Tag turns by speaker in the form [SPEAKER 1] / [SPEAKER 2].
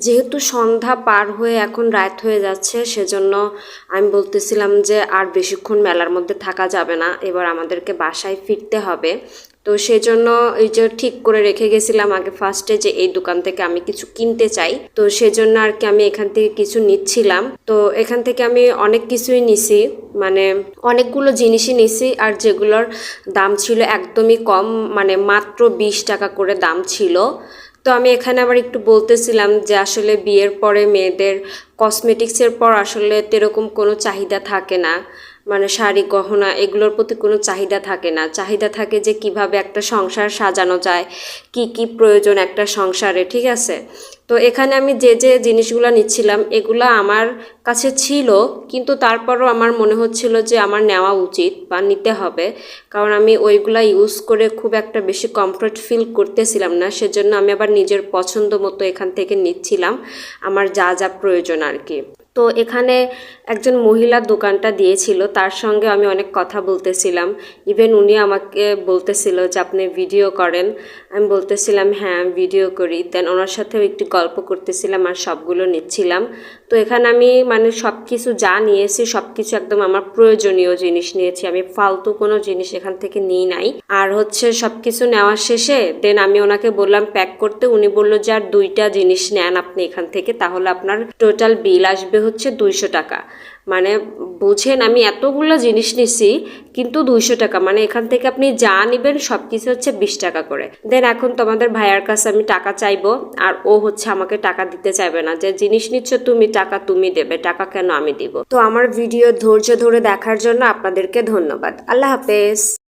[SPEAKER 1] যেহেতু সন্ধ্যা পার হয়ে এখন রাত হয়ে যাচ্ছে, সেজন্য আমি বলতেছিলাম যে আর বেশিক্ষণ মেলার মধ্যে থাকা যাবে না, এবার আমাদেরকে বাসায় ফিরতে হবে। তো সেই জন্য এই যে ঠিক করে রেখে গেছিলাম আগে ফার্স্টে যে এই দোকান থেকে আমি কিছু কিনতে চাই, তো সেজন্য আর কি আমি এখান থেকে কিছু নিচ্ছিলাম। তো এখান থেকে আমি অনেক কিছুই নিছি, মানে অনেকগুলো জিনিসই নিছি, আর যেগুলোর দাম ছিল একদমই কম, মানে মাত্র 20 টাকা করে দাম ছিল। তো আমি এখানে আবার একটু বলতেছিলাম যে আসলে বিয়ের পরে মেয়েদের কসমেটিক্সের পর আসলে এরকম কোনো চাহিদা থাকে না, মানে শাড়ি গহনা এগুলোর প্রতি কোনো চাহিদা থাকে না। চাহিদা থাকে যে কিভাবে একটা সংসার সাজানো যায়, কি কি প্রয়োজন একটা সংসারে, ঠিক আছে। তো এখানে আমি যে যে জিনিসগুলো নিচ্ছিলাম এগুলো আমার কাছে ছিল, কিন্তু তারপরও আমার মনে হচ্ছিল যে আমার নেওয়া উচিত বা নিতে হবে, কারণ আমি ওইগুলা ইউজ করে খুব একটা বেশি কমফর্ট ফিল করতেছিলাম না। সেজন্য আমি আবার নিজের পছন্দ মতো এখান থেকে নিচ্ছিলাম আমার যা যা প্রয়োজন আর কি। তো এখানে একজন মহিলা দোকানটা দিয়েছিল, তার সঙ্গে আমি অনেক কথা বলতেছিলাম। ইভেন উনি আমাকে বলতেছিল যে আপনি ভিডিও করেন, আমি বলতেছিলাম হ্যাঁ ভিডিও করি। দেন ওনার সাথেও একটু গল্প করতেছিলাম আর সবগুলো নিচ্ছিলাম। তো এখানে আমি মানে সব কিছু যা নিয়েছি সব কিছু একদম আমার প্রয়োজনীয় জিনিস নিয়েছি, আমি ফালতু কোনো জিনিস এখান থেকে নিই নাই। আর হচ্ছে সব কিছু নেওয়ার শেষে দেন আমি ওনাকে বললাম প্যাক করতে, উনি বললো যে আর 2টা জিনিস নেন আপনি এখান থেকে, তাহলে আপনার টোটাল বিল আসবে হচ্ছে 200 টাকা। মানে বুঝেন আমি এতগুলো জিনিস নিছি কিন্তু 200 টাকা, মানে এখান থেকে আপনি যা নেবেন সব কিছু হচ্ছে 20 টাকা করে। দেন এখন তোমাদের ভাইয়ার কাছে আমি টাকা চাইবো, আর ও হচ্ছে আমাকে টাকা দিতে চাইবে না, যে জিনিস নিচ্ছ তুমি টাকা তুমি দেবে, টাকা কেন আমি দিব। তো আমার ভিডিও ধৈর্য ধরে দেখার জন্য আপনাদেরকে ধন্যবাদ। আল্লাহ হাফেজ।